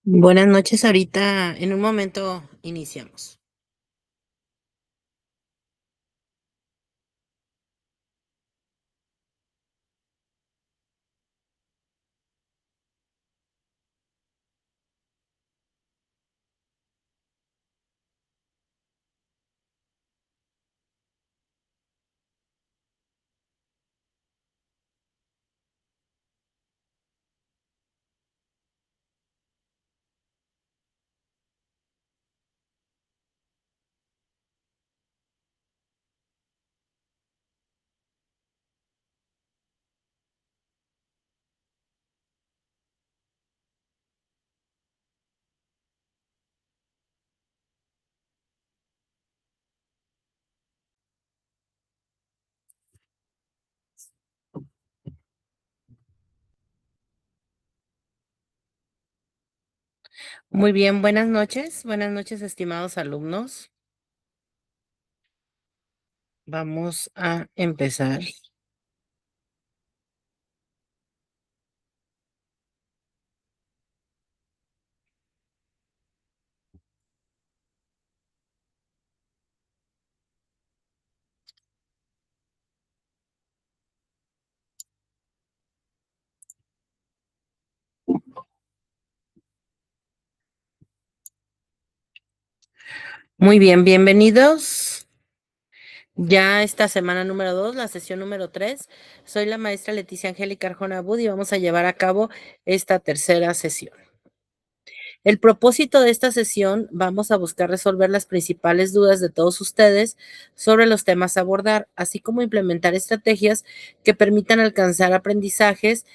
Buenas noches, ahorita en un momento iniciamos. Muy bien, buenas noches, estimados alumnos. Vamos a empezar. Muy bien, bienvenidos. Ya esta semana número 2, la sesión número 3. Soy la maestra Leticia Angélica Arjona Abud y vamos a llevar a cabo esta tercera sesión. El propósito de esta sesión, vamos a buscar resolver las principales dudas de todos ustedes sobre los temas a abordar, así como implementar estrategias que permitan alcanzar aprendizajes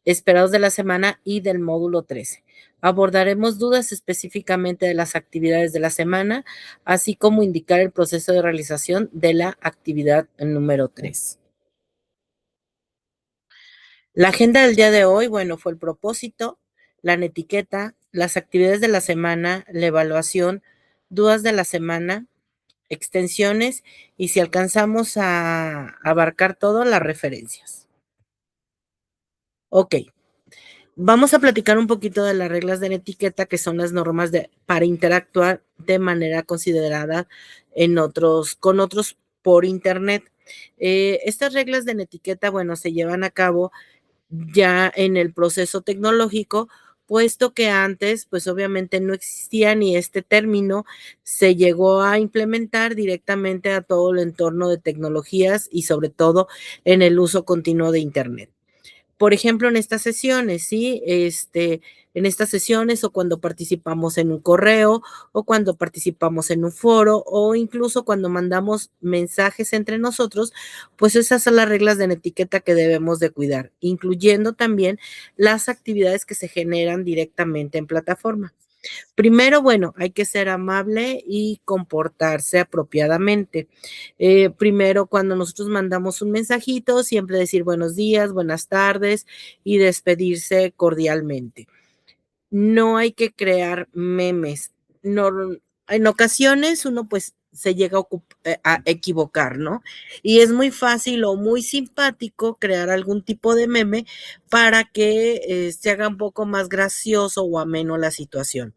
esperados de la semana y del módulo 13. Abordaremos dudas específicamente de las actividades de la semana, así como indicar el proceso de realización de la actividad número 3. La agenda del día de hoy, bueno, fue el propósito, la netiqueta, las actividades de la semana, la evaluación, dudas de la semana, extensiones y si alcanzamos a abarcar todo, las referencias. Ok, vamos a platicar un poquito de las reglas de la etiqueta, que son las normas para interactuar de manera considerada con otros por internet. Estas reglas de etiqueta, bueno, se llevan a cabo ya en el proceso tecnológico, puesto que antes, pues obviamente no existía ni este término, se llegó a implementar directamente a todo el entorno de tecnologías y sobre todo en el uso continuo de Internet. Por ejemplo, en estas sesiones, ¿sí? En estas sesiones o cuando participamos en un correo o cuando participamos en un foro o incluso cuando mandamos mensajes entre nosotros, pues esas son las reglas de la etiqueta que debemos de cuidar, incluyendo también las actividades que se generan directamente en plataforma. Primero, bueno, hay que ser amable y comportarse apropiadamente. Primero, cuando nosotros mandamos un mensajito, siempre decir buenos días, buenas tardes y despedirse cordialmente. No hay que crear memes. No, en ocasiones uno pues se llega a equivocar, ¿no? Y es muy fácil o muy simpático crear algún tipo de meme para que se haga un poco más gracioso o ameno la situación.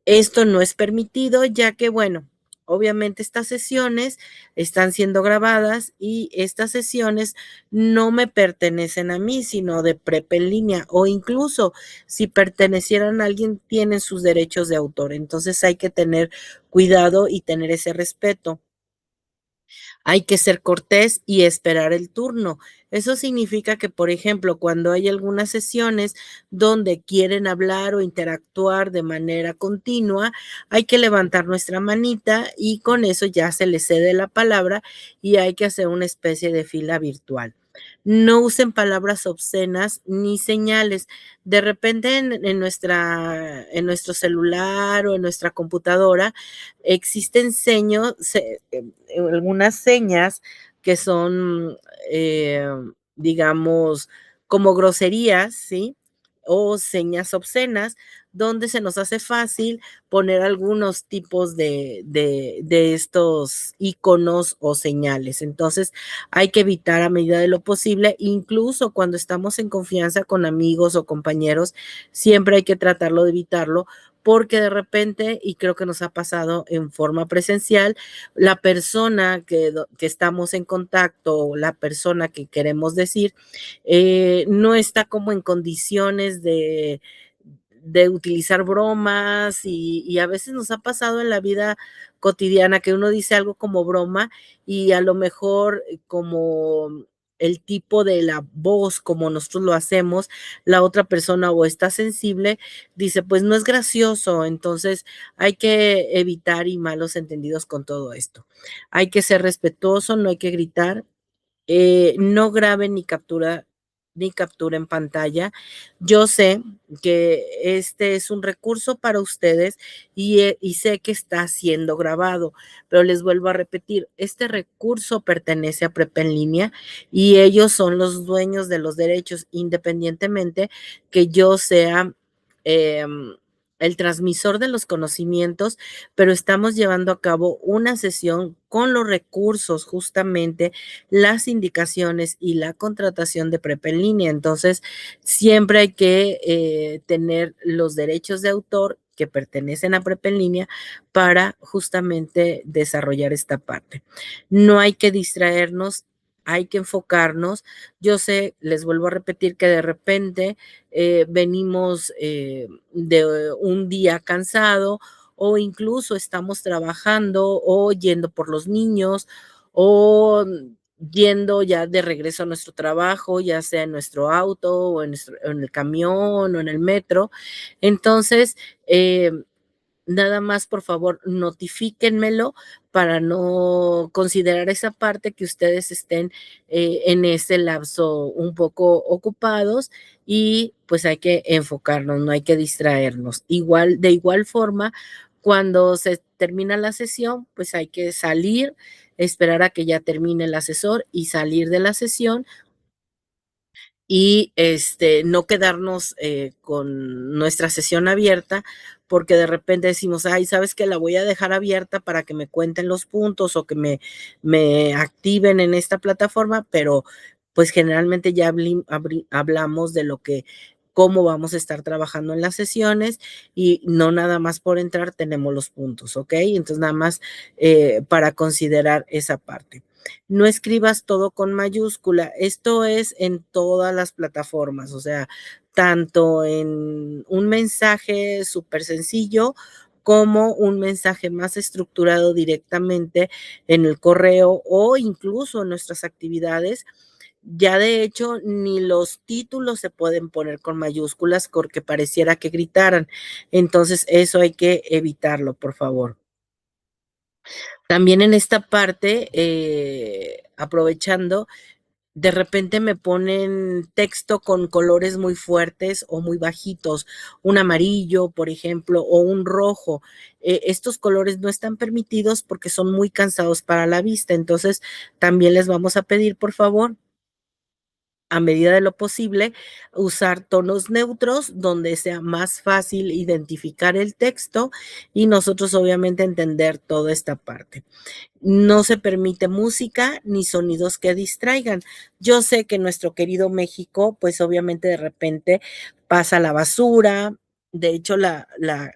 Esto no es permitido, ya que, bueno, obviamente estas sesiones están siendo grabadas y estas sesiones no me pertenecen a mí, sino de prepa en línea, o incluso si pertenecieran a alguien, tienen sus derechos de autor. Entonces hay que tener cuidado y tener ese respeto. Hay que ser cortés y esperar el turno. Eso significa que, por ejemplo, cuando hay algunas sesiones donde quieren hablar o interactuar de manera continua, hay que levantar nuestra manita y con eso ya se les cede la palabra y hay que hacer una especie de fila virtual. No usen palabras obscenas ni señales. De repente en nuestro celular o en nuestra computadora existen algunas señas que son, digamos, como groserías, ¿sí? o señas obscenas, donde se nos hace fácil poner algunos tipos de estos iconos o señales. Entonces, hay que evitar a medida de lo posible, incluso cuando estamos en confianza con amigos o compañeros, siempre hay que tratarlo de evitarlo, porque de repente, y creo que nos ha pasado en forma presencial, la persona que estamos en contacto o la persona que queremos decir no está como en condiciones de utilizar bromas y a veces nos ha pasado en la vida cotidiana que uno dice algo como broma y a lo mejor como el tipo de la voz como nosotros lo hacemos, la otra persona o está sensible, dice, pues no es gracioso, entonces hay que evitar y malos entendidos con todo esto. Hay que ser respetuoso, no hay que gritar, no graben ni captura en pantalla. Yo sé que este es un recurso para ustedes y sé que está siendo grabado, pero les vuelvo a repetir, este recurso pertenece a Prepa en Línea y ellos son los dueños de los derechos, independientemente que yo sea el transmisor de los conocimientos, pero estamos llevando a cabo una sesión con los recursos justamente las indicaciones y la contratación de prepa en línea. Entonces, siempre hay que tener los derechos de autor que pertenecen a prepa en línea para justamente desarrollar esta parte. No hay que distraernos, hay que enfocarnos. Yo sé, les vuelvo a repetir que de repente venimos de un día cansado o incluso estamos trabajando o yendo por los niños o yendo ya de regreso a nuestro trabajo, ya sea en nuestro auto o en el camión o en el metro. Entonces, nada más, por favor, notifíquenmelo para no considerar esa parte que ustedes estén en ese lapso un poco ocupados y pues hay que enfocarnos, no hay que distraernos. Igual, de igual forma, cuando se termina la sesión, pues hay que salir, esperar a que ya termine el asesor y salir de la sesión y no quedarnos con nuestra sesión abierta, porque de repente decimos, ay, sabes que la voy a dejar abierta para que me cuenten los puntos o que me activen en esta plataforma, pero pues generalmente ya hablamos de lo que, cómo vamos a estar trabajando en las sesiones y no nada más por entrar tenemos los puntos, ¿ok? Entonces nada más para considerar esa parte. No escribas todo con mayúscula. Esto es en todas las plataformas, o sea, tanto en un mensaje súper sencillo como un mensaje más estructurado directamente en el correo o incluso en nuestras actividades. Ya de hecho, ni los títulos se pueden poner con mayúsculas porque pareciera que gritaran. Entonces, eso hay que evitarlo, por favor. También en esta parte, aprovechando, de repente me ponen texto con colores muy fuertes o muy bajitos, un amarillo, por ejemplo, o un rojo. Estos colores no están permitidos porque son muy cansados para la vista. Entonces, también les vamos a pedir, por favor, a medida de lo posible, usar tonos neutros donde sea más fácil identificar el texto y nosotros obviamente entender toda esta parte. No se permite música ni sonidos que distraigan. Yo sé que en nuestro querido México, pues obviamente de repente pasa la basura. De hecho, la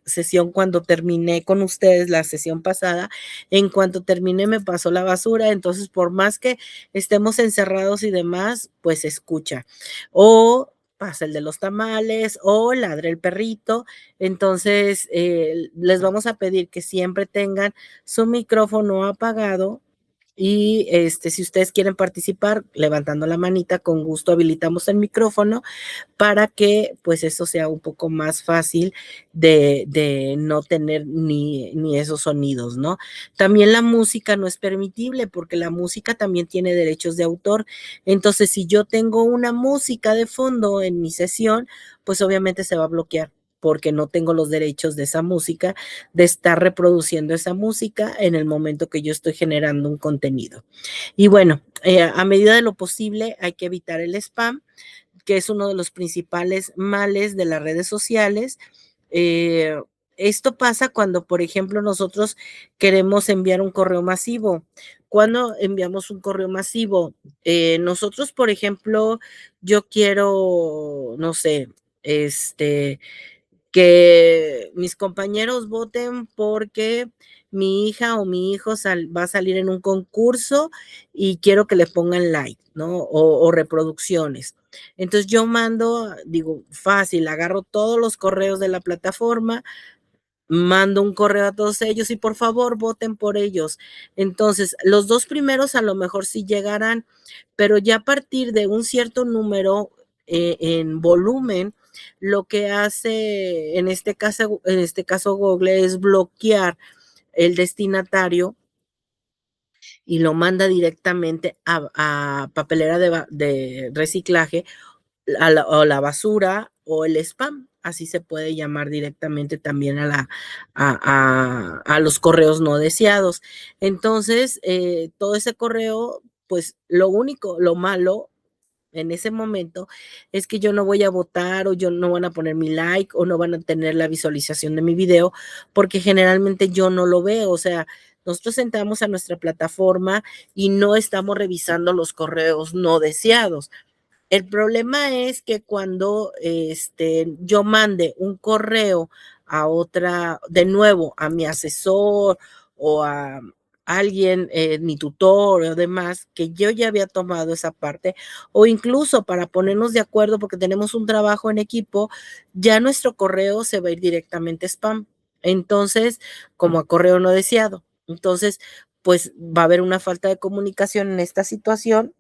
sesión cuando terminé con ustedes, la sesión pasada, en cuanto terminé me pasó la basura, entonces por más que estemos encerrados y demás, pues se escucha. O pasa el de los tamales o ladra el perrito. Entonces, les vamos a pedir que siempre tengan su micrófono apagado y si ustedes quieren participar, levantando la manita, con gusto habilitamos el micrófono para que pues eso sea un poco más fácil de no tener ni esos sonidos, ¿no? También la música no es permitible porque la música también tiene derechos de autor. Entonces, si yo tengo una música de fondo en mi sesión, pues obviamente se va a bloquear porque no tengo los derechos de esa música, de estar reproduciendo esa música en el momento que yo estoy generando un contenido. Y bueno, a medida de lo posible hay que evitar el spam, que es uno de los principales males de las redes sociales. Eh, Esto pasa cuando, por ejemplo, nosotros queremos enviar un correo masivo. Cuando enviamos un correo masivo, nosotros, por ejemplo, yo quiero, no sé, este, que mis compañeros voten porque mi hija o mi hijo va a salir en un concurso y quiero que le pongan like, ¿no? O reproducciones. Entonces yo mando, digo, fácil, agarro todos los correos de la plataforma, mando un correo a todos ellos y por favor voten por ellos. Entonces, los dos primeros a lo mejor sí llegarán, pero ya a partir de un cierto número en volumen, lo que hace en este caso Google es bloquear el destinatario y lo manda directamente a papelera de reciclaje o la basura o el spam, así se puede llamar directamente también a los correos no deseados. Entonces, todo ese correo, pues lo malo en ese momento es que yo no voy a votar o yo no van a poner mi like o no van a tener la visualización de mi video porque generalmente yo no lo veo, o sea, nosotros entramos a nuestra plataforma y no estamos revisando los correos no deseados. El problema es que cuando yo mande un correo a otra, de nuevo, a mi asesor o a alguien, mi tutor o demás, que yo ya había tomado esa parte, o incluso para ponernos de acuerdo porque tenemos un trabajo en equipo, ya nuestro correo se va a ir directamente a spam. Entonces, como a correo no deseado. Entonces, pues va a haber una falta de comunicación en esta situación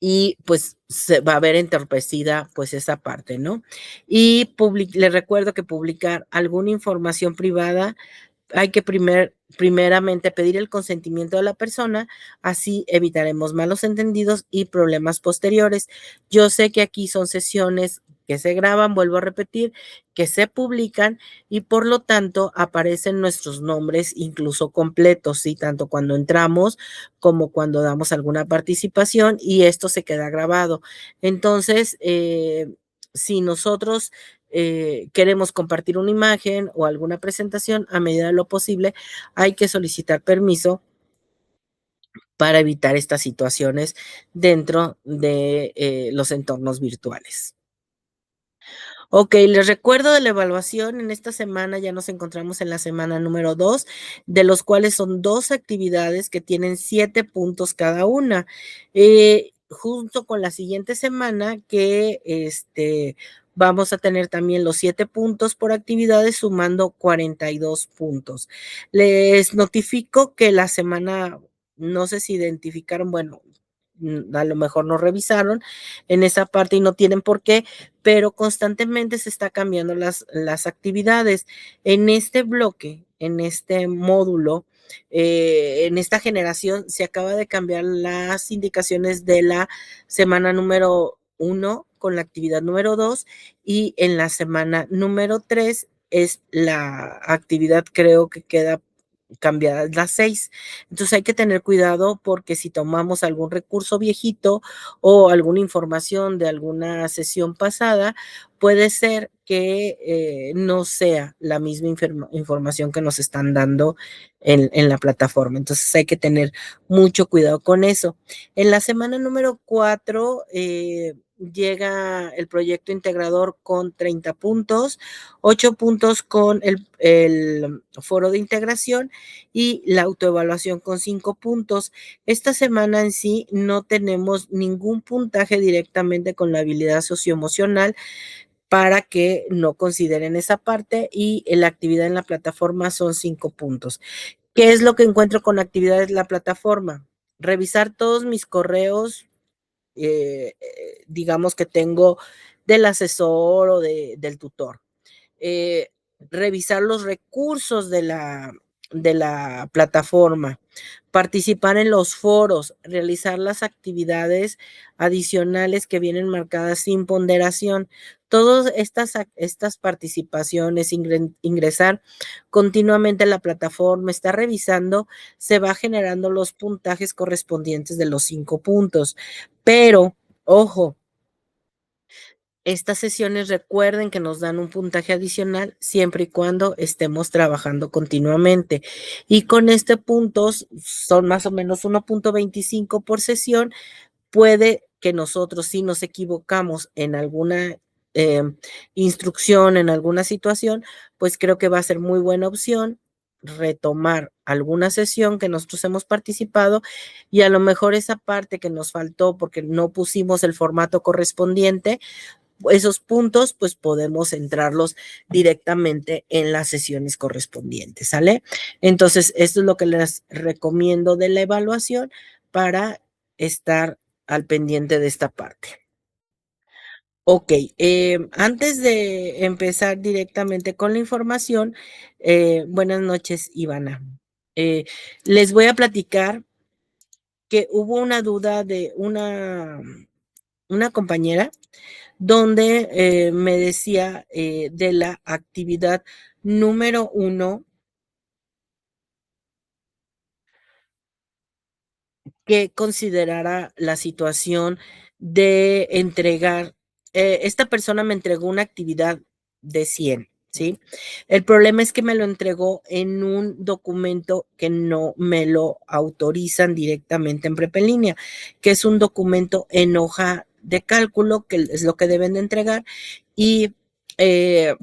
y pues se va a ver entorpecida pues esa parte, ¿no? Y le recuerdo que publicar alguna información privada hay que primeramente pedir el consentimiento de la persona, así evitaremos malos entendidos y problemas posteriores. Yo sé que aquí son sesiones que se graban, vuelvo a repetir, que se publican y por lo tanto aparecen nuestros nombres incluso completos, ¿sí? Tanto cuando entramos como cuando damos alguna participación y esto se queda grabado. Entonces, si nosotros queremos compartir una imagen o alguna presentación, a medida de lo posible, hay que solicitar permiso para evitar estas situaciones dentro de los entornos virtuales. Ok, les recuerdo de la evaluación. En esta semana ya nos encontramos en la semana número 2, de los cuales son 2 actividades que tienen 7 puntos cada una. Junto con la siguiente semana que vamos a tener también los 7 puntos por actividades, sumando 42 puntos. Les notifico que la semana, no sé si identificaron, bueno, a lo mejor no revisaron en esa parte y no tienen por qué, pero constantemente se está cambiando las actividades. En este bloque, en este módulo, en esta generación, se acaba de cambiar las indicaciones de la semana número 1 con la actividad número 2 y en la semana número 3 es la actividad, creo que queda cambiada las 6. Entonces hay que tener cuidado porque si tomamos algún recurso viejito o alguna información de alguna sesión pasada, puede ser que no sea la misma información que nos están dando en la plataforma. Entonces hay que tener mucho cuidado con eso. En la semana número 4 llega el proyecto integrador con 30 puntos, 8 puntos con el foro de integración y la autoevaluación con 5 puntos. Esta semana en sí no tenemos ningún puntaje directamente con la habilidad socioemocional para que no consideren esa parte y la actividad en la plataforma son 5 puntos. ¿Qué es lo que encuentro con actividades en la plataforma? Revisar todos mis correos, digamos que tengo del asesor o del tutor. Eh, Revisar los recursos de la plataforma, participar en los foros, realizar las actividades adicionales que vienen marcadas sin ponderación. Todas estas participaciones, ingresar continuamente a la plataforma, estar revisando, se va generando los puntajes correspondientes de los 5 puntos. Pero, ojo, Estas sesiones recuerden que nos dan un puntaje adicional siempre y cuando estemos trabajando continuamente. Y con este puntos son más o menos 1.25 por sesión. Puede que nosotros, si nos equivocamos en alguna eh, instrucción, en alguna situación, pues creo que va a ser muy buena opción retomar alguna sesión que nosotros hemos participado y a lo mejor esa parte que nos faltó porque no pusimos el formato correspondiente, esos puntos, pues podemos entrarlos directamente en las sesiones correspondientes, ¿sale? Entonces, esto es lo que les recomiendo de la evaluación para estar al pendiente de esta parte. Ok, antes de empezar directamente con la información, buenas noches, Ivana. Eh, Les voy a platicar que hubo una duda de una compañera donde me decía de la actividad número 1 que considerara la situación de entregar, esta persona me entregó una actividad de 100, ¿sí? El problema es que me lo entregó en un documento que no me lo autorizan directamente en Prepa en Línea, que es un documento en hoja de cálculo, que es lo que deben de entregar, y eh,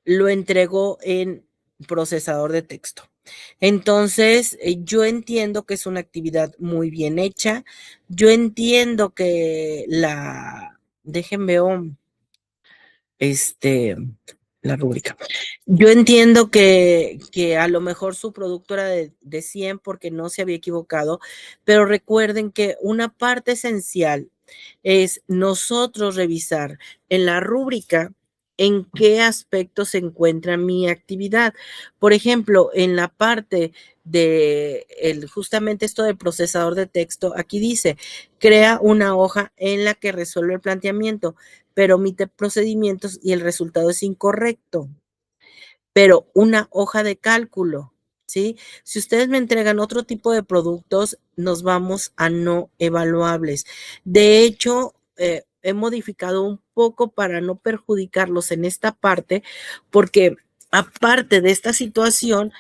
lo entregó en procesador de texto. Entonces, yo entiendo que es una actividad muy bien hecha. Yo entiendo que déjenme ver, este, la rúbrica. Yo entiendo que a lo mejor su producto era de 100 porque no se había equivocado, pero recuerden que una parte esencial es nosotros revisar en la rúbrica en qué aspecto se encuentra mi actividad. Por ejemplo, en la parte de justamente esto del procesador de texto, aquí dice, crea una hoja en la que resuelve el planteamiento, pero omite procedimientos y el resultado es incorrecto. Pero una hoja de cálculo, ¿sí? Si ustedes me entregan otro tipo de productos, nos vamos a no evaluables. De hecho, he modificado un poco para no perjudicarlos en esta parte, porque aparte de esta situación,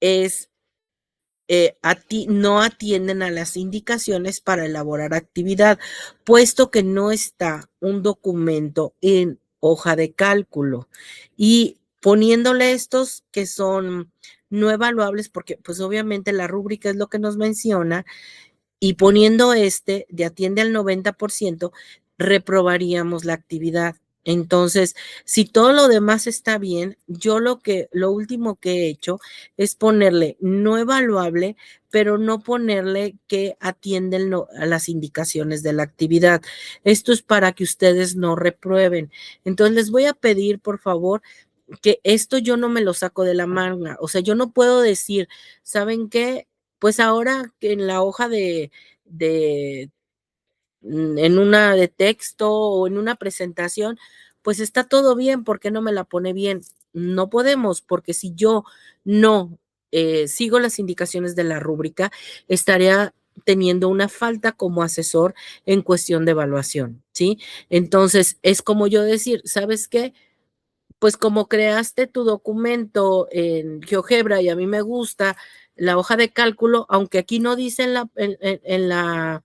es no atienden a las indicaciones para elaborar actividad, puesto que no está un documento en hoja de cálculo y poniéndole estos que son no evaluables, porque pues obviamente la rúbrica es lo que nos menciona, y poniendo de atiende al 90%, reprobaríamos la actividad. Entonces, si todo lo demás está bien, yo lo último que he hecho es ponerle no evaluable, pero no ponerle que atienden a las indicaciones de la actividad. Esto es para que ustedes no reprueben. Entonces, les voy a pedir, por favor, que esto yo no me lo saco de la manga. O sea, yo no puedo decir, ¿saben qué? Pues ahora que en la hoja de en una de texto o en una presentación, pues está todo bien, ¿por qué no me la pone bien? No podemos, porque si yo no sigo las indicaciones de la rúbrica, estaría teniendo una falta como asesor en cuestión de evaluación, ¿sí? Entonces, es como yo decir, ¿sabes qué? Pues como creaste tu documento en GeoGebra y a mí me gusta la hoja de cálculo, aunque aquí no dice en la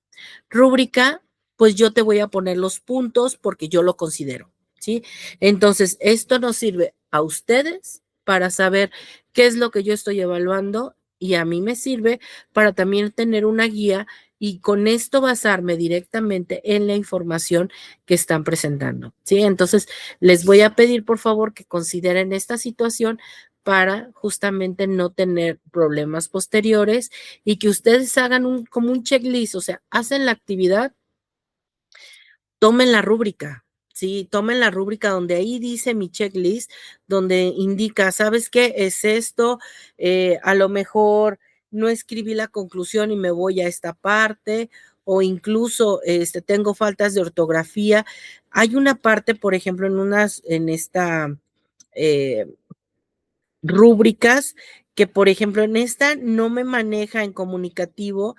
rúbrica, pues yo te voy a poner los puntos porque yo lo considero, ¿sí? Entonces, esto nos sirve a ustedes para saber qué es lo que yo estoy evaluando y a mí me sirve para también tener una guía y con esto basarme directamente en la información que están presentando, ¿sí? Entonces, les voy a pedir, por favor, que consideren esta situación para justamente no tener problemas posteriores y que ustedes hagan como un checklist, o sea, hacen la actividad, tomen la rúbrica, sí, tomen la rúbrica donde ahí dice mi checklist, donde indica, ¿sabes qué? Es esto, a lo mejor no escribí la conclusión y me voy a esta parte, o incluso tengo faltas de ortografía. Hay una parte, por ejemplo, en esta eh, rúbricas, que por ejemplo en esta no me maneja en comunicativo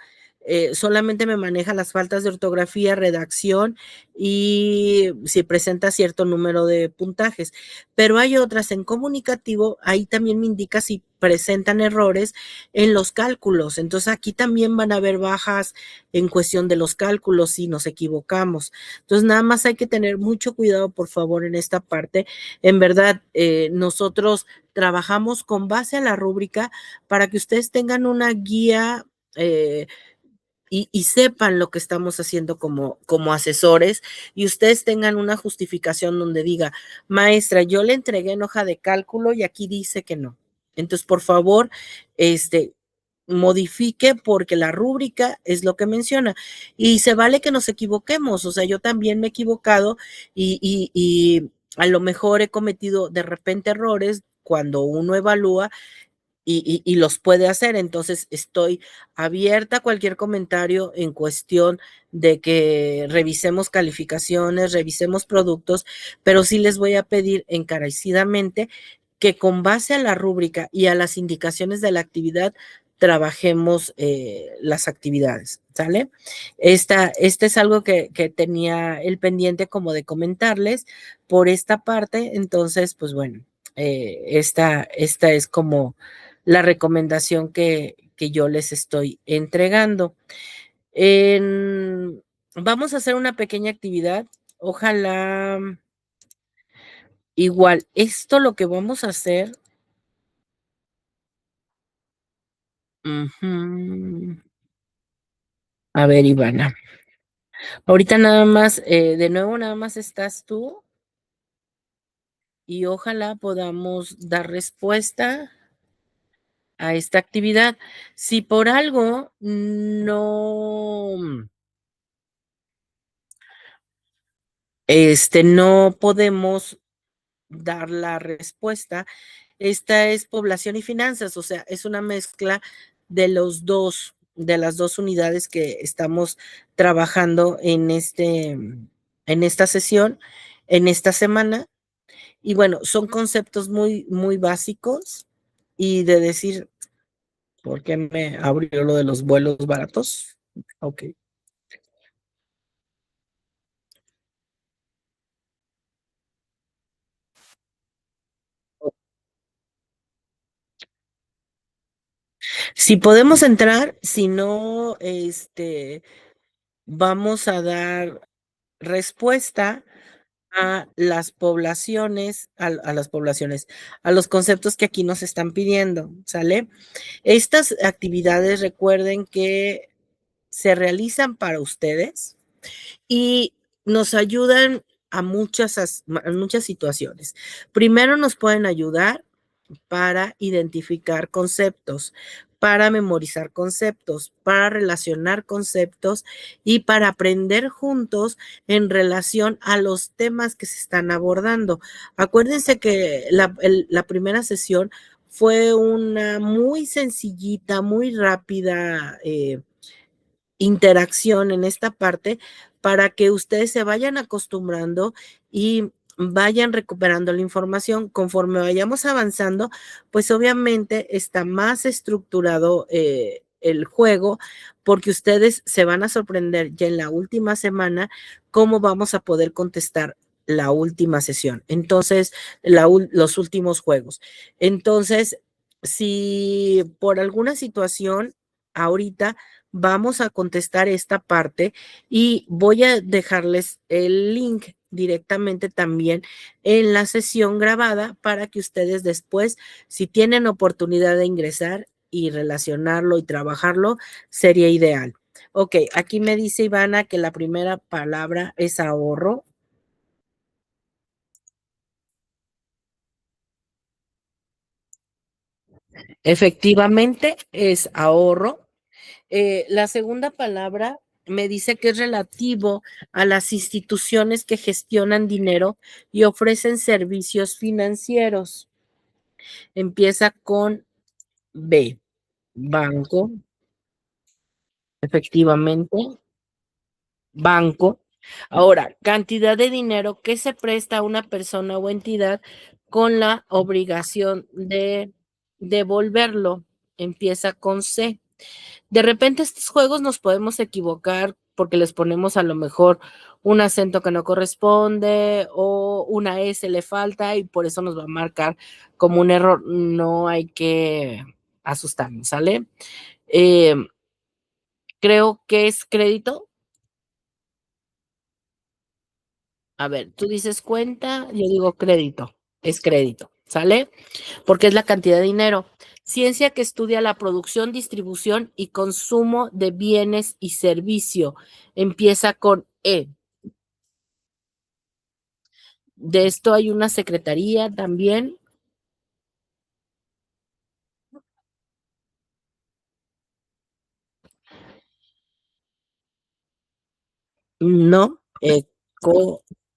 solamente me maneja las faltas de ortografía, redacción y si presenta cierto número de puntajes. Pero hay otras en comunicativo, ahí también me indica si presentan errores en los cálculos. Entonces aquí también van a haber bajas en cuestión de los cálculos si nos equivocamos. Entonces nada más hay que tener mucho cuidado, por favor, en esta parte. En verdad, nosotros trabajamos con base a la rúbrica para que ustedes tengan una guía y sepan lo que estamos haciendo como asesores y ustedes tengan una justificación donde diga, maestra, yo le entregué en hoja de cálculo y aquí dice que no. Entonces, por favor, modifique porque la rúbrica es lo que menciona y se vale que nos equivoquemos, o sea, yo también me he equivocado y a lo mejor he cometido de repente errores cuando uno evalúa y los puede hacer. Entonces, estoy abierta a cualquier comentario en cuestión de que revisemos calificaciones, revisemos productos, pero sí les voy a pedir encarecidamente que con base a la rúbrica y a las indicaciones de la actividad trabajemos las actividades, ¿sale? Este es algo que tenía el pendiente como de comentarles por esta parte, entonces, pues bueno, esta es como la recomendación que yo les estoy entregando. Vamos a hacer una pequeña actividad. Ojalá, igual, esto lo que vamos a hacer. A ver, Ivana. Ahorita nada más, de nuevo, nada más estás tú y ojalá podamos dar respuesta a esta actividad. Si por algo no podemos dar la respuesta. Esta es población y finanzas, o sea, es una mezcla de de las dos unidades que estamos trabajando en esta sesión, en esta semana. Y bueno, son conceptos muy, muy básicos y de decir, ¿por qué me abrió lo de los vuelos baratos? Ok. Si podemos entrar, si no, vamos a dar respuesta a las poblaciones, a las poblaciones, a los conceptos que aquí nos están pidiendo, ¿sale? Estas actividades, recuerden que se realizan para ustedes y nos ayudan a muchas situaciones. Primero nos pueden ayudar para identificar conceptos, para memorizar conceptos, para relacionar conceptos y para aprender juntos en relación a los temas que se están abordando. Acuérdense que la primera sesión fue una muy sencillita, muy rápida interacción en esta parte para que ustedes se vayan acostumbrando y vayan recuperando la información conforme vayamos avanzando, pues obviamente está más estructurado el juego porque ustedes se van a sorprender ya en la última semana cómo vamos a poder contestar la última sesión. Entonces, los últimos juegos. Entonces, si por alguna situación ahorita vamos a contestar esta parte y voy a dejarles el link directamente también en la sesión grabada para que ustedes después, si tienen oportunidad de ingresar y relacionarlo y trabajarlo, sería ideal. Ok, aquí me dice Ivana que la primera palabra es ahorro. Efectivamente, es ahorro. La segunda palabra me dice que es relativo a las instituciones que gestionan dinero y ofrecen servicios financieros. Empieza con B, banco, efectivamente, banco. Ahora, cantidad de dinero que se presta a una persona o entidad con la obligación de devolverlo. Empieza con C. De repente estos juegos nos podemos equivocar porque les ponemos a lo mejor un acento que no corresponde o una S le falta y por eso nos va a marcar como un error. No hay que asustarnos, ¿sale? Eh, creo que es crédito. A ver, tú dices cuenta, yo digo crédito. Es crédito, ¿sale? Porque es la cantidad de dinero. Ciencia que estudia la producción, distribución y consumo de bienes y servicio. Empieza con E. De esto hay una secretaría también. No,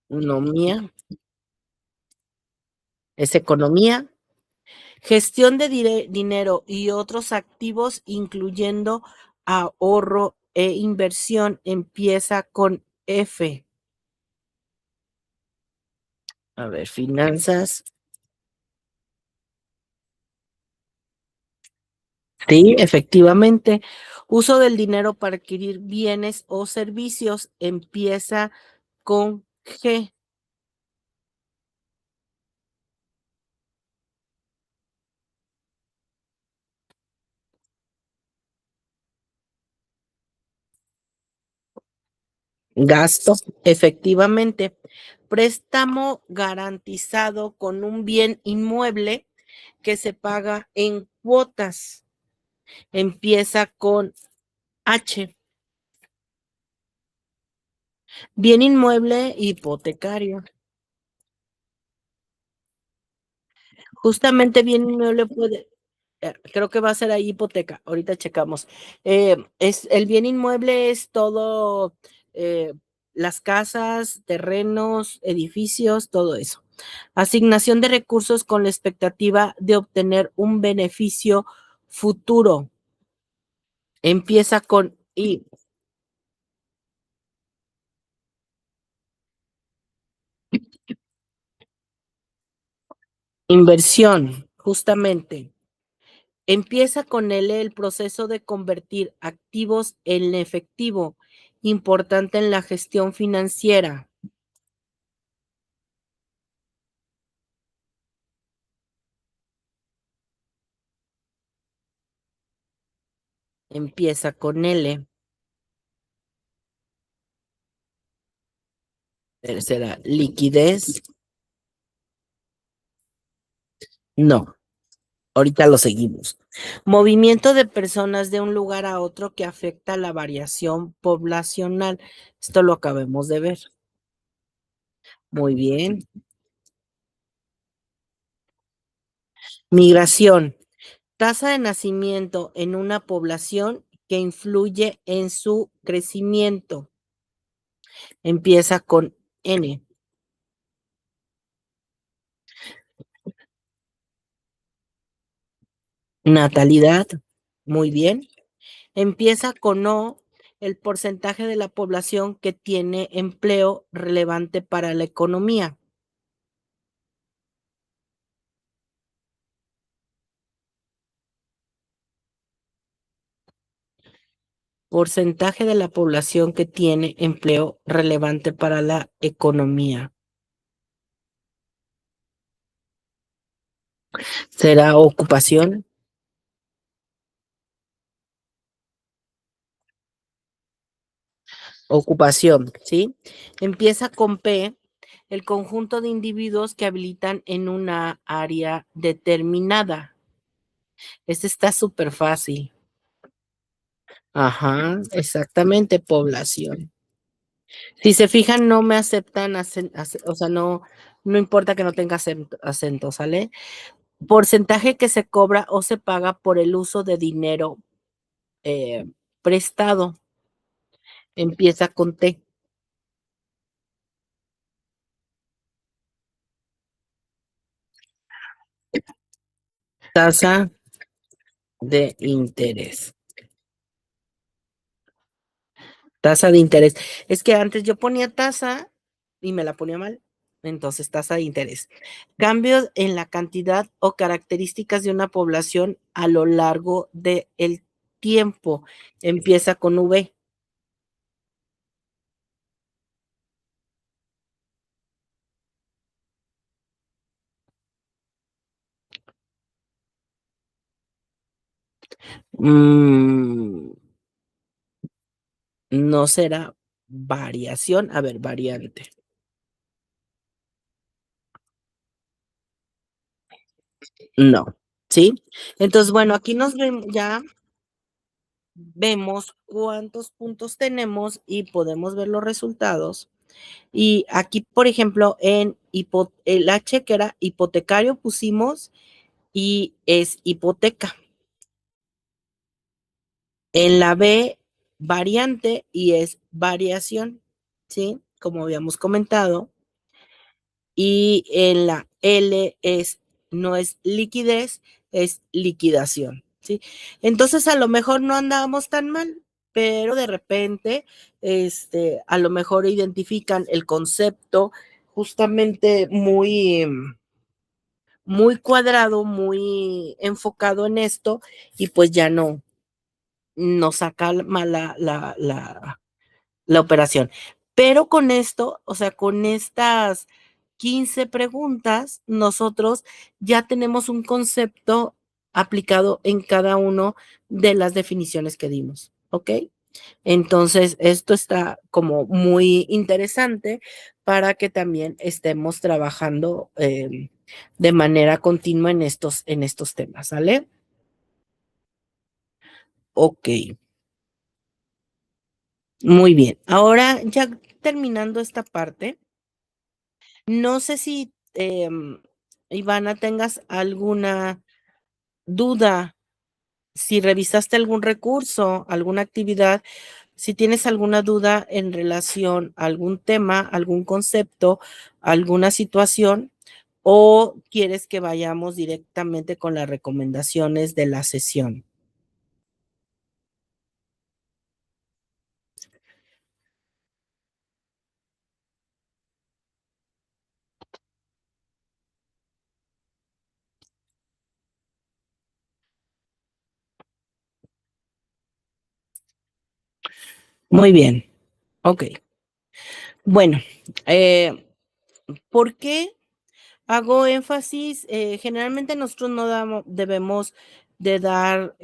economía, es economía. Gestión de dinero y otros activos, incluyendo ahorro e inversión, empieza con F. A ver, finanzas. Sí, efectivamente. Uso del dinero para adquirir bienes o servicios empieza con G. Gasto, efectivamente. Préstamo garantizado con un bien inmueble que se paga en cuotas. Empieza con H. Bien inmueble hipotecario. Justamente bien inmueble puede, creo que va a ser ahí hipoteca, ahorita checamos. El bien inmueble es todo, eh, las casas, terrenos, edificios, todo eso. Asignación de recursos con la expectativa de obtener un beneficio futuro. Empieza con I. Inversión, justamente. Empieza con L el proceso de convertir activos en efectivo, importante en la gestión financiera. Empieza con L. Tercera, liquidez. No, ahorita lo seguimos. Movimiento de personas de un lugar a otro que afecta la variación poblacional. Esto lo acabamos de ver. Muy bien. Migración. Tasa de nacimiento en una población que influye en su crecimiento. Empieza con N. Natalidad. Muy bien. Empieza con O, el porcentaje de la población que tiene empleo relevante para la economía. Porcentaje de la población que tiene empleo relevante para la economía. ¿Será ocupación? Ocupación, ¿sí? Empieza con P, el conjunto de individuos que habilitan en una área determinada. Este está súper fácil. Ajá, exactamente, población. Si se fijan, no me aceptan, o sea, no importa que no tenga acento, ¿sale? Porcentaje que se cobra o se paga por el uso de dinero eh, prestado. Empieza con T. Tasa de interés. Tasa de interés. Es que antes yo ponía tasa y me la ponía mal. Entonces, tasa de interés. Cambios en la cantidad o características de una población a lo largo del tiempo empieza con V? Mm, ¿No será variación? A ver, variante. No, ¿sí? Entonces, bueno, aquí nos vemos, ya vemos cuántos puntos tenemos y podemos ver los resultados. Y aquí, por ejemplo, el H que era hipotecario pusimos y es hipoteca. En la B, variante y es variación, ¿sí? Como habíamos comentado. Y en la L no es liquidez, es liquidación, ¿sí? Entonces a lo mejor no andábamos tan mal, pero de repente, a lo mejor identifican el concepto justamente muy cuadrado, muy enfocado en esto, y pues ya no nos saca mal la operación. Pero con esto, o sea, con estas 15 preguntas, nosotros ya tenemos un concepto aplicado en cada uno de las definiciones que dimos, ¿ok? Entonces, esto está como muy interesante para que también estemos trabajando de manera continua en estos temas, ¿sale? Ok, muy bien. Ahora, ya terminando esta parte, no sé si, Ivana, tengas alguna duda, si revisaste algún recurso, alguna actividad, si tienes alguna duda en relación a algún tema, algún concepto, alguna situación, o quieres que vayamos directamente con las recomendaciones de la sesión. Muy bien, ok. Bueno, eh, ¿por qué hago énfasis? Generalmente nosotros no debemos de dar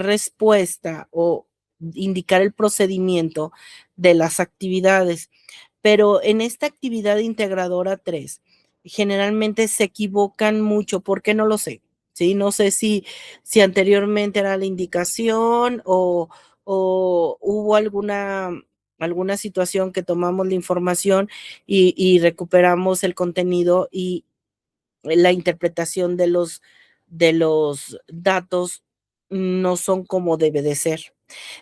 respuesta o indicar el procedimiento de las actividades, pero en esta actividad integradora 3 generalmente se equivocan mucho, ¿por qué? No lo sé, ¿sí? No sé si anteriormente era la indicación o hubo alguna situación que tomamos la información y recuperamos el contenido y la interpretación de los datos no son como debe de ser.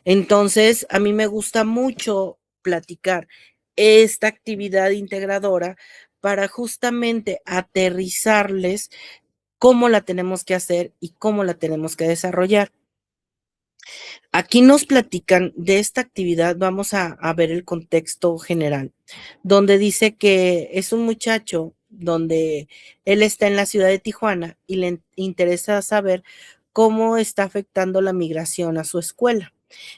Entonces, a mí me gusta mucho platicar esta actividad integradora para justamente aterrizarles cómo la tenemos que hacer y cómo la tenemos que desarrollar. Aquí nos platican de esta actividad, vamos a ver el contexto general, donde dice que es un muchacho donde él está en la ciudad de Tijuana y le interesa saber cómo está afectando la migración a su escuela.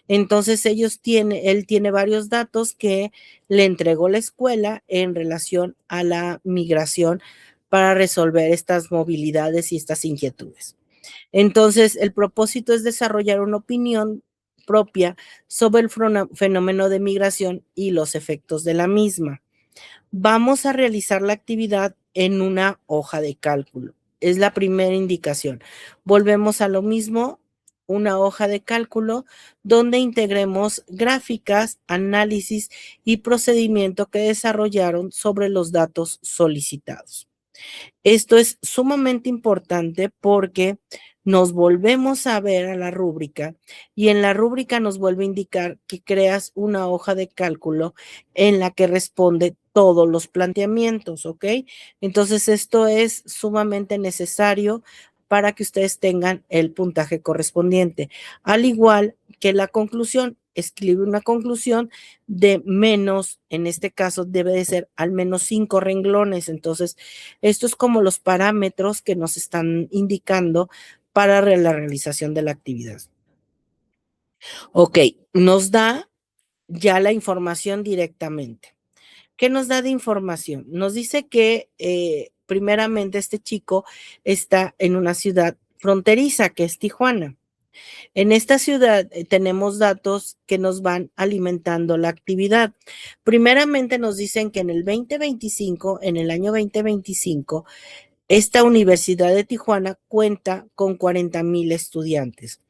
Entonces él tiene varios datos que le entregó la escuela en relación a la migración para resolver estas movilidades y estas inquietudes. Entonces, el propósito es desarrollar una opinión propia sobre el fenómeno de migración y los efectos de la misma. Vamos a realizar la actividad en una hoja de cálculo. Es la primera indicación. Volvemos a lo mismo, una hoja de cálculo donde integremos gráficas, análisis y procedimiento que desarrollaron sobre los datos solicitados. Esto es sumamente importante porque nos volvemos a ver a la rúbrica y en la rúbrica nos vuelve a indicar que creas una hoja de cálculo en la que responde todos los planteamientos, ¿ok? Entonces esto es sumamente necesario para que ustedes tengan el puntaje correspondiente. Al igual que la conclusión, escribe una conclusión de menos, en este caso debe de ser al menos 5 renglones. Entonces, esto es como los parámetros que nos están indicando para la realización de la actividad. Ok, nos da ya la información directamente. ¿Qué nos da de información? Nos dice que primeramente este chico está en una ciudad fronteriza, que es Tijuana. En esta ciudad tenemos datos que nos van alimentando la actividad. Primeramente nos dicen que en el 2025, en el año 2025, esta Universidad de Tijuana cuenta con 40,000 estudiantes.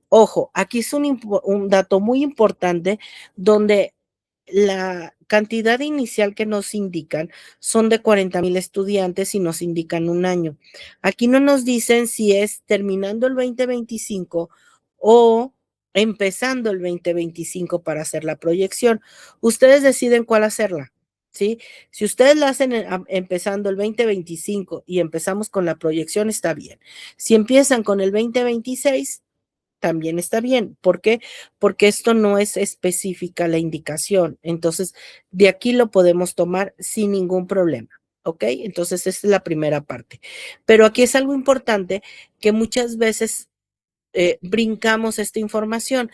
Ojo, aquí es un dato muy importante donde la cantidad inicial que nos indican son de 40,000 estudiantes y nos indican un año. Aquí no nos dicen si es terminando el 2025 o empezando el 2025 para hacer la proyección. Ustedes deciden cuál hacerla, ¿sí? Si ustedes la hacen empezando el 2025 y empezamos con la proyección, está bien. Si empiezan con el 2026, también está bien. ¿Por qué? Porque esto no es específica la indicación. Entonces, de aquí lo podemos tomar sin ningún problema. ¿Ok? Entonces, esa es la primera parte. Pero aquí es algo importante que muchas veces brincamos esta información.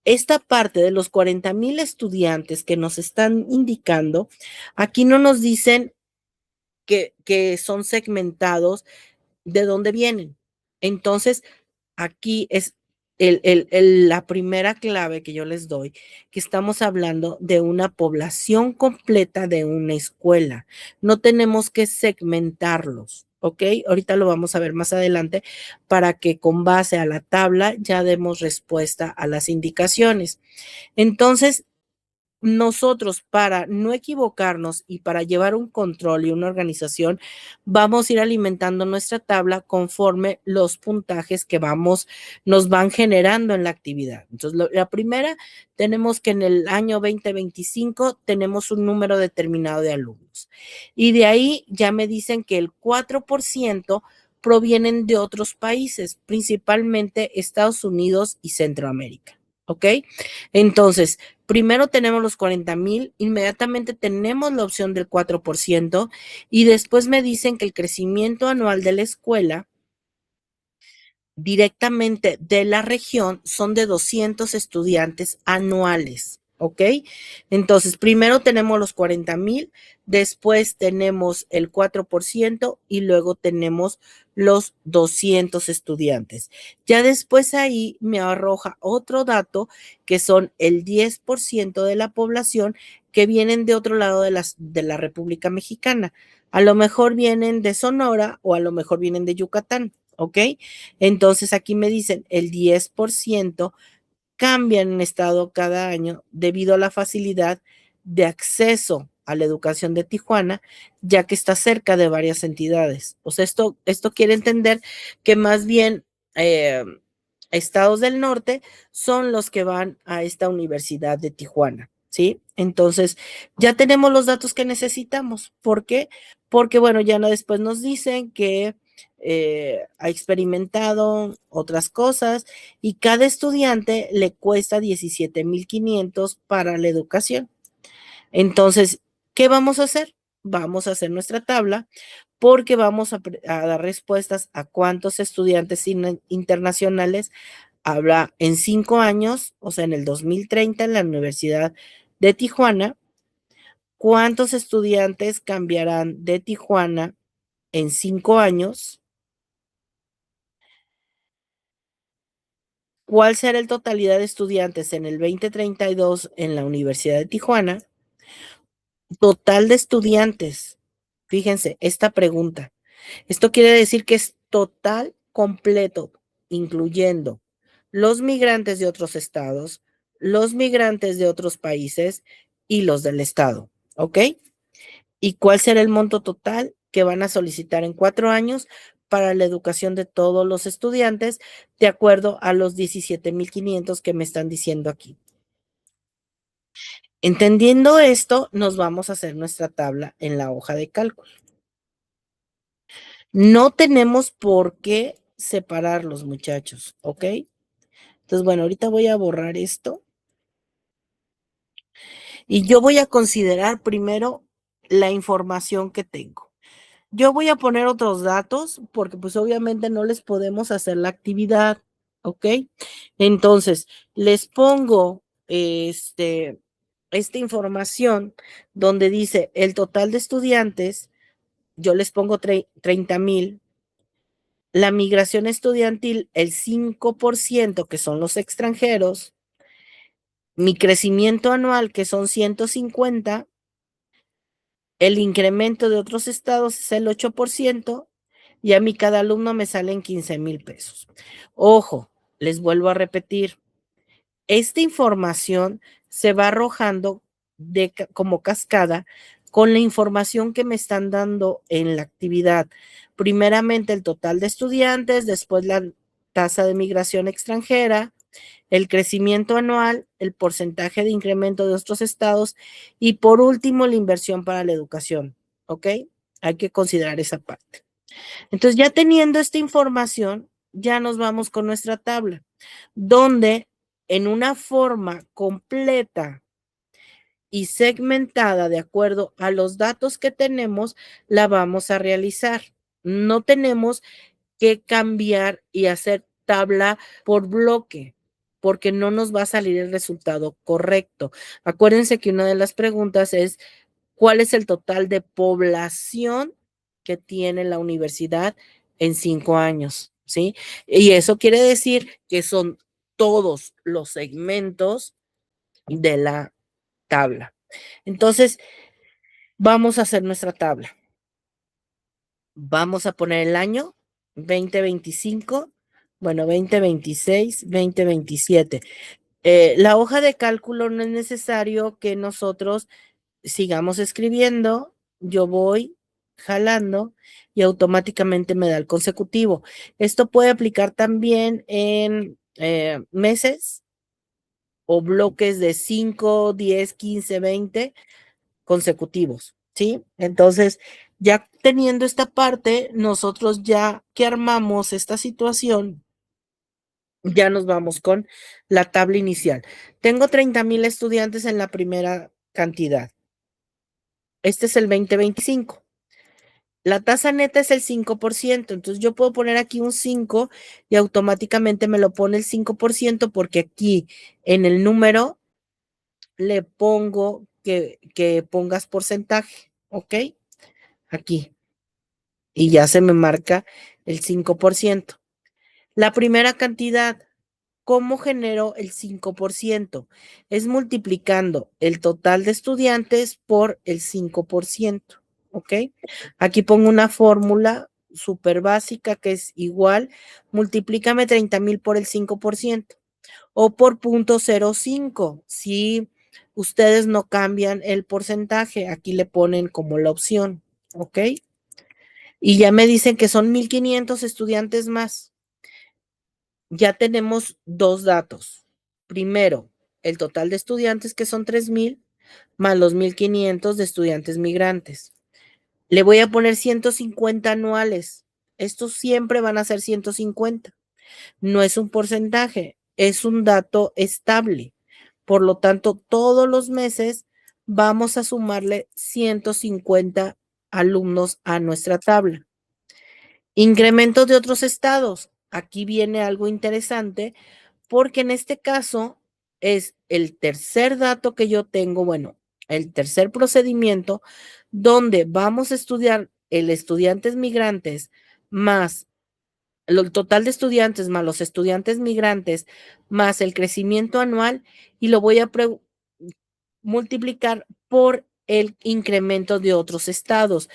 Esta parte de los 40,000 estudiantes que nos están indicando, aquí no nos dicen que son segmentados de dónde vienen. Entonces, aquí es la primera clave que yo les doy, que estamos hablando de una población completa de una escuela. No tenemos que segmentarlos, ¿ok? Ahorita lo vamos a ver más adelante para que con base a la tabla ya demos respuesta a las indicaciones. Entonces, nosotros para no equivocarnos y para llevar un control y una organización, vamos a ir alimentando nuestra tabla conforme los puntajes que nos van generando en la actividad. Entonces, la primera, tenemos que en el año 2025 tenemos un número determinado de alumnos. Y de ahí ya me dicen que el 4% provienen de otros países, principalmente Estados Unidos y Centroamérica. ¿Ok? Entonces, primero tenemos los 40,000, inmediatamente tenemos la opción del 4% y después me dicen que el crecimiento anual de la escuela directamente de la región son de 200 estudiantes anuales. ¿Ok? Entonces, primero tenemos los 40,000, después tenemos el 4% y luego tenemos los 200 estudiantes. Ya después ahí me arroja otro dato que son el 10% de la población que vienen de otro lado de la República Mexicana. A lo mejor vienen de Sonora o a lo mejor vienen de Yucatán. ¿Ok? Entonces aquí me dicen el 10% cambian en estado cada año debido a la facilidad de acceso a la educación de Tijuana, ya que está cerca de varias entidades. O sea, esto quiere entender que más bien estados del norte son los que van a esta Universidad de Tijuana, ¿sí? Entonces, ya tenemos los datos que necesitamos. ¿Por qué? Porque, bueno, ya después nos dicen que ha experimentado otras cosas y cada estudiante le cuesta 17,500 para la educación. Entonces, ¿qué vamos a hacer? Vamos a hacer nuestra tabla porque vamos a dar respuestas a cuántos estudiantes internacionales habrá en 5 años, o sea, en el 2030 en la Universidad de Tijuana, cuántos estudiantes cambiarán de Tijuana en 5 años, cuál será la totalidad de estudiantes en el 2032 en la Universidad de Tijuana, total de estudiantes. Fíjense, esta pregunta. Esto quiere decir que es total, completo, incluyendo los migrantes de otros estados, los migrantes de otros países y los del estado. ¿Ok? ¿Y cuál será el monto total que van a solicitar en 4 años para la educación de todos los estudiantes, de acuerdo a los 17,500 que me están diciendo aquí? Entendiendo esto, nos vamos a hacer nuestra tabla en la hoja de cálculo. No tenemos por qué separarlos, muchachos, ¿ok? Entonces, bueno, ahorita voy a borrar esto y yo voy a considerar primero la información que tengo. Yo voy a poner otros datos porque pues obviamente no les podemos hacer la actividad, ¿ok? Entonces, les pongo esta información donde dice el total de estudiantes, yo les pongo 30,000. La migración estudiantil, el 5%, que son los extranjeros, mi crecimiento anual, que son 150, el incremento de otros estados es el 8%, y a mí cada alumno me salen 15,000 pesos. Ojo, les vuelvo a repetir, esta información se va arrojando como cascada con la información que me están dando en la actividad. Primeramente el total de estudiantes, después la tasa de migración extranjera, el crecimiento anual, el porcentaje de incremento de otros estados y por último la inversión para la educación. ¿Ok? Hay que considerar esa parte. Entonces, ya teniendo esta información, ya nos vamos con nuestra tabla, donde en una forma completa y segmentada de acuerdo a los datos que tenemos, la vamos a realizar. No tenemos que cambiar y hacer tabla por bloque, porque no nos va a salir el resultado correcto. Acuérdense que una de las preguntas es, ¿cuál es el total de población que tiene la universidad en 5 años? ¿Sí? Y eso quiere decir que son todos los segmentos de la tabla. Entonces, vamos a hacer nuestra tabla. Vamos a poner el año 2025, bueno, 2026, 2027. La hoja de cálculo no es necesario que nosotros sigamos escribiendo, yo voy jalando y automáticamente me da el consecutivo. Esto puede aplicar también en meses o bloques de 5, 10, 15, 20 consecutivos, ¿sí? Entonces, ya teniendo esta parte, nosotros ya que armamos esta situación, ya nos vamos con la tabla inicial. Tengo 30,000 estudiantes en la primera cantidad. Este es el 2025. La tasa neta es el 5%, entonces yo puedo poner aquí un 5 y automáticamente me lo pone el 5% porque aquí en el número le pongo que pongas porcentaje, ¿ok? Aquí. Y ya se me marca el 5%. La primera cantidad, ¿cómo genero el 5%? Es multiplicando el total de estudiantes por el 5%, ¿ok? Aquí pongo una fórmula súper básica que es igual, multiplícame 30,000 por el 5% o por 0.05. Si ustedes no cambian el porcentaje, aquí le ponen como la opción, ¿ok? Y ya me dicen que son 1,500 estudiantes más. Ya tenemos dos datos. Primero, el total de estudiantes que son 3,000 más los 1,500 de estudiantes migrantes. Le voy a poner 150 anuales. Estos siempre van a ser 150. No es un porcentaje, es un dato estable. Por lo tanto, todos los meses vamos a sumarle 150 alumnos a nuestra tabla. Incrementos de otros estados. Aquí viene algo interesante porque en este caso es el tercer dato que yo tengo, bueno, el tercer procedimiento donde vamos a estudiar el estudiantes migrantes más el total de estudiantes más los estudiantes migrantes más el crecimiento anual y lo voy a multiplicar por el incremento de otros estados.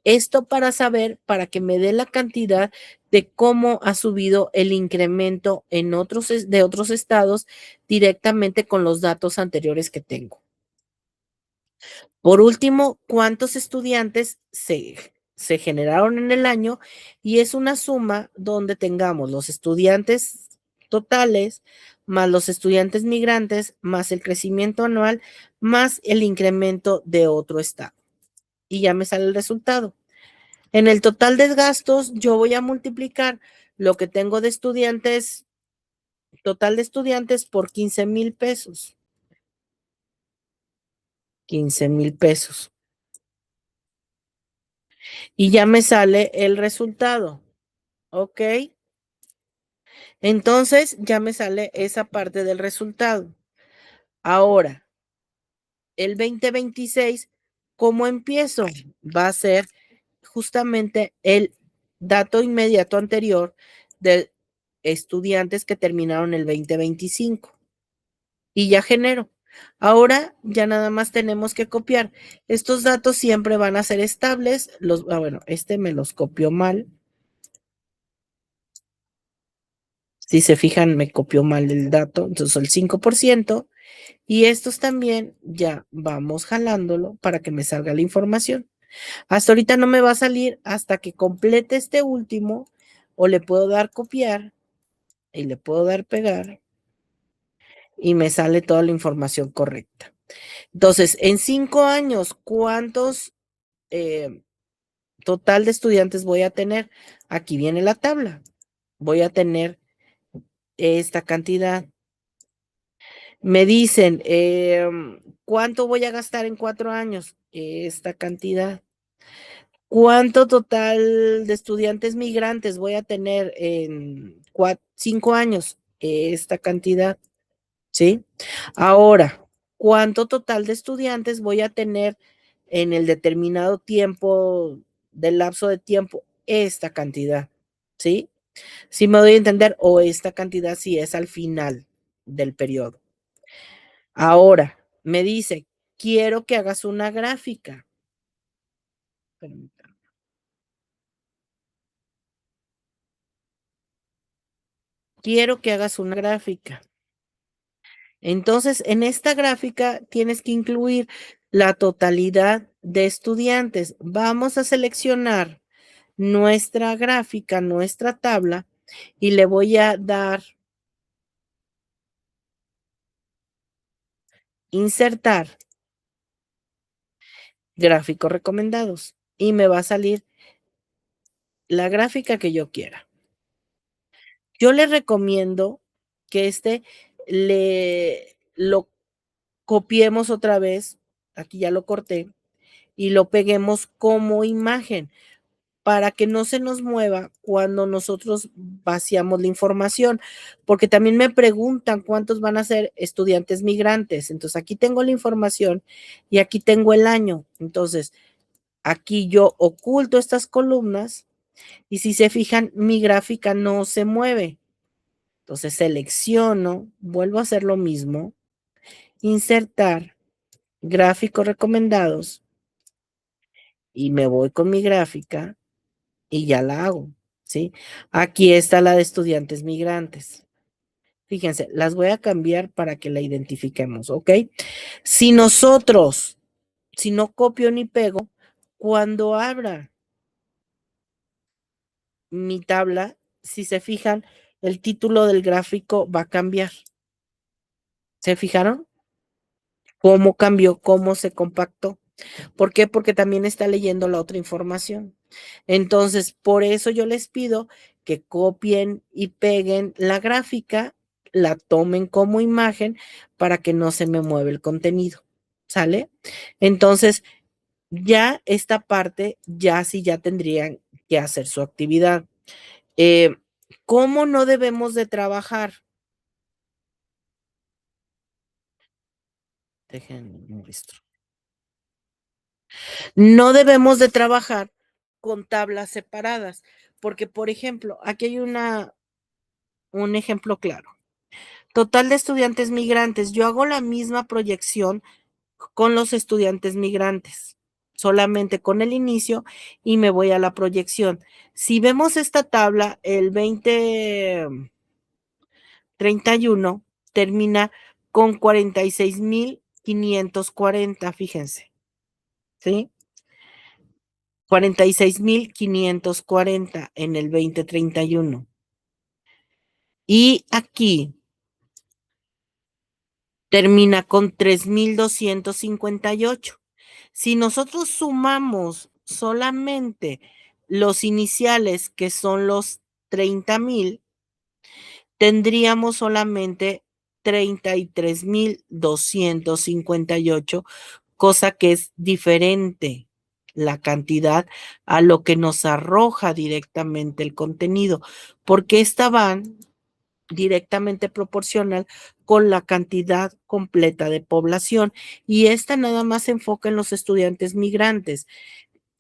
Esto para saber, para que me dé la cantidad de cómo ha subido el incremento en de otros estados directamente con los datos anteriores que tengo. Por último, ¿cuántos estudiantes se generaron en el año? Y es una suma donde tengamos los estudiantes totales, más los estudiantes migrantes, más el crecimiento anual, más el incremento de otro estado. Y ya me sale el resultado. En el total de gastos, yo voy a multiplicar lo que tengo de estudiantes, total de estudiantes por 15,000 pesos. 15,000 pesos. y ya me sale el resultado, ¿ok? Entonces ya me sale esa parte del resultado. Ahora, el 2026, ¿cómo empiezo? Va a ser justamente el dato inmediato anterior de estudiantes que terminaron el 2025 y ya genero. Ahora ya nada más tenemos que copiar. Estos datos siempre van a ser estables. Bueno, este me los copió mal. Si se fijan, me copió mal el dato, entonces el 5%. Y estos también ya vamos jalándolo para que me salga la información. Hasta ahorita no me va a salir hasta que complete este último o le puedo dar copiar y le puedo dar pegar y me sale toda la información correcta. Entonces, en 5 años, ¿cuántos total de estudiantes voy a tener? Aquí viene la tabla. Voy a tener esta cantidad. Me dicen, ¿cuánto voy a gastar en 4 años? Esta cantidad. ¿Cuánto total de estudiantes migrantes voy a tener en 5 años? Esta cantidad, ¿sí? Ahora, ¿cuánto total de estudiantes voy a tener en el determinado tiempo, del lapso de tiempo? Esta cantidad, ¿sí? Sí me doy a entender, o esta cantidad si es al final del periodo. Ahora, me dice, quiero que hagas una gráfica. Permítame. Quiero que hagas una gráfica. Entonces, en esta gráfica tienes que incluir la totalidad de estudiantes. Vamos a seleccionar nuestra gráfica, nuestra tabla, y le voy a dar insertar gráficos recomendados y me va a salir la gráfica que yo quiera. Yo le recomiendo que lo copiemos otra vez, aquí ya lo corté, y lo peguemos como imagen para que no se nos mueva cuando nosotros vaciamos la información, porque también me preguntan cuántos van a ser estudiantes migrantes. Entonces, aquí tengo la información y aquí tengo el año. Entonces, aquí yo oculto estas columnas y si se fijan, mi gráfica no se mueve. Entonces, selecciono, vuelvo a hacer lo mismo, insertar gráficos recomendados y me voy con mi gráfica y ya la hago, ¿sí? Aquí está la de estudiantes migrantes. Fíjense, las voy a cambiar para que la identifiquemos, ¿ok? Si nosotros, si no copio ni pego, cuando abra mi tabla, si se fijan, el título del gráfico va a cambiar. ¿Se fijaron? ¿Cómo cambió? ¿Cómo se compactó? ¿Por qué? Porque también está leyendo la otra información. Entonces, por eso yo les pido que copien y peguen la gráfica, la tomen como imagen para que no se me mueva el contenido. ¿Sale? Entonces, ya esta parte, ya sí, ya tendrían que hacer su actividad. ¿Cómo no debemos de trabajar? Déjenme muestro. No debemos de trabajar con tablas separadas, porque, por ejemplo, aquí hay un ejemplo claro. Total de estudiantes migrantes. Yo hago la misma proyección con los estudiantes migrantes, solamente con el inicio y me voy a la proyección. Si vemos esta tabla, el 2031 termina con 46,540, fíjense, ¿sí? 46,540 en el 2031. Y aquí termina con 3,258. Si nosotros sumamos solamente los iniciales, que son los 30,000, tendríamos solamente 33,258, cosa que es diferente. la cantidad a lo que nos arroja directamente el contenido, porque esta van directamente proporcional con la cantidad completa de población y esta nada más se enfoca en los estudiantes migrantes.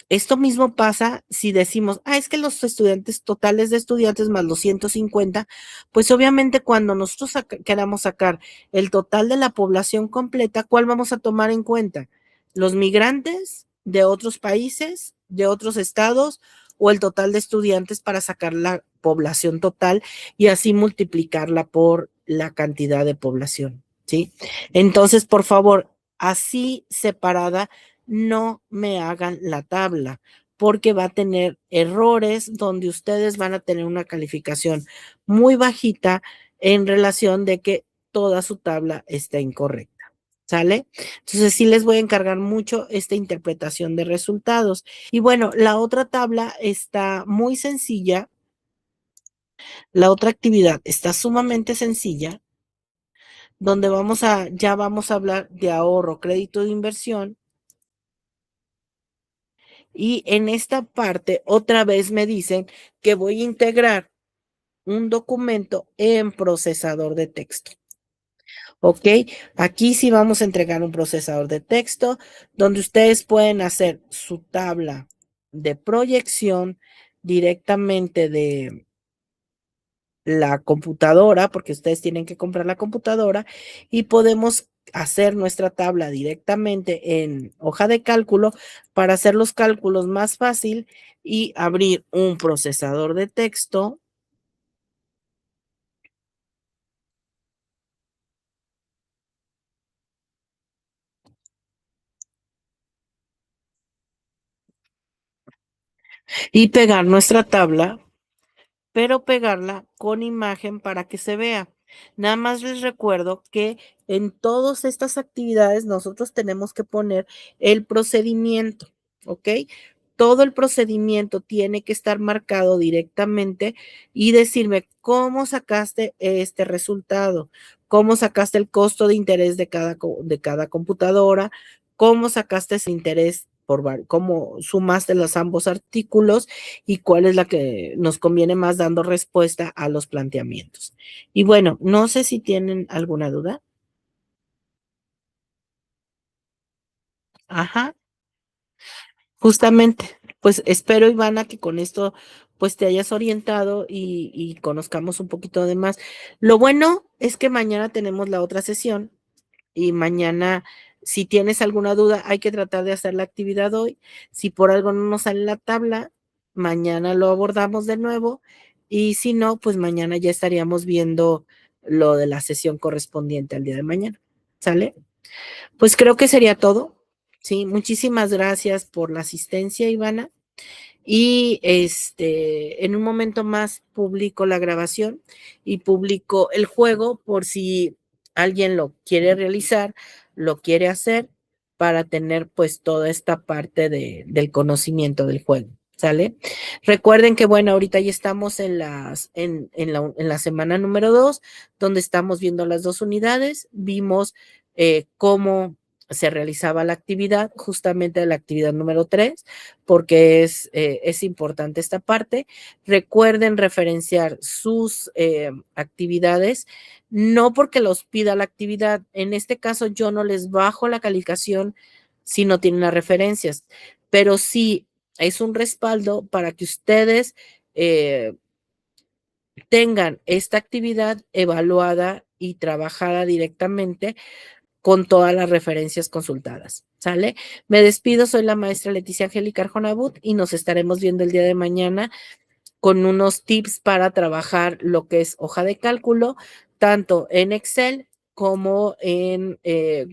Esto mismo pasa si decimos, es que los estudiantes totales de estudiantes más los 150, pues obviamente cuando nosotros queramos sacar el total de la población completa, ¿cuál vamos a tomar en cuenta? ¿Los migrantes de otros países, de otros estados o el total de estudiantes para sacar la población total y así multiplicarla por la cantidad de población? ¿Sí? Entonces, por favor, así separada no me hagan la tabla, porque va a tener errores donde ustedes van a tener una calificación muy bajita en relación de que toda su tabla está incorrecta. ¿Sale? Entonces sí les voy a encargar mucho esta interpretación de resultados. Y bueno, la otra tabla está muy sencilla. La otra actividad está sumamente sencilla, donde ya vamos a hablar de ahorro, crédito de inversión. Y en esta parte otra vez me dicen que voy a integrar un documento en procesador de texto. ¿Ok? Aquí sí vamos a entregar un procesador de texto donde ustedes pueden hacer su tabla de proyección directamente de la computadora, porque ustedes tienen que comprar la computadora y podemos hacer nuestra tabla directamente en hoja de cálculo para hacer los cálculos más fácil y abrir un procesador de texto. Y pegar nuestra tabla, pero pegarla con imagen para que se vea. Nada más les recuerdo que en todas estas actividades nosotros tenemos que poner el procedimiento, ¿ok? Todo el procedimiento tiene que estar marcado directamente y decirme cómo sacaste este resultado, cómo sacaste el costo de interés de cada computadora, cómo sacaste ese interés cómo sumaste los ambos artículos y cuál es la que nos conviene más dando respuesta a los planteamientos. Y bueno, no sé si tienen alguna duda. Ajá, justamente. Pues espero, Ivana, que con esto pues te hayas orientado y conozcamos un poquito de más. Lo bueno es que mañana tenemos la otra sesión y mañana, si tienes alguna duda, hay que tratar de hacer la actividad hoy. Si por algo no nos sale la tabla, mañana lo abordamos de nuevo y si no, pues mañana ya estaríamos viendo lo de la sesión correspondiente al día de mañana. ¿Sale? Pues creo que sería todo. Sí, muchísimas gracias por la asistencia, Ivana. Y en un momento más publico la grabación y publico el juego por si alguien lo quiere realizar, lo quiere hacer para tener pues toda esta parte del conocimiento del juego. ¿Sale? Recuerden que bueno, ahorita ya estamos en la semana número 2, donde estamos viendo las dos unidades, vimos cómo se realizaba la actividad, justamente la actividad número 3, porque es importante esta parte. Recuerden referenciar sus actividades, no porque los pida la actividad. En este caso, yo no les bajo la calificación si no tienen las referencias, pero sí es un respaldo para que ustedes tengan esta actividad evaluada y trabajada directamente con todas las referencias consultadas. ¿Sale? Me despido, soy la maestra Leticia Angélica Arjonabut y nos estaremos viendo el día de mañana con unos tips para trabajar lo que es hoja de cálculo, tanto en Excel como en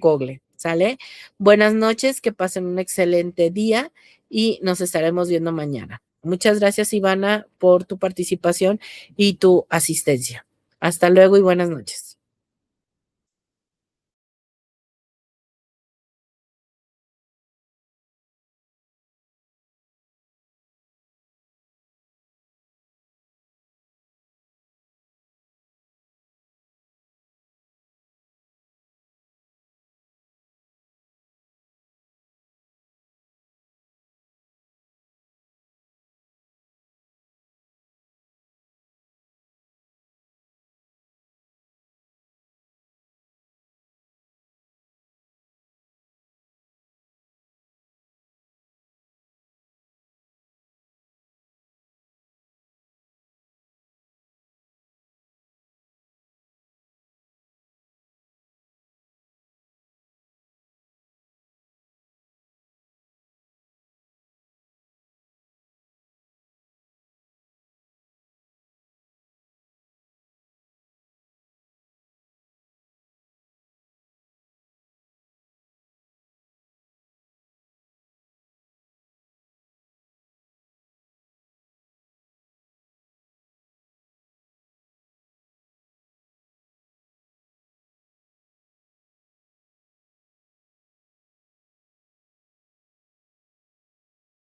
Google. ¿Sale? Buenas noches, que pasen un excelente día y nos estaremos viendo mañana. Muchas gracias, Ivana, por tu participación y tu asistencia. Hasta luego y buenas noches.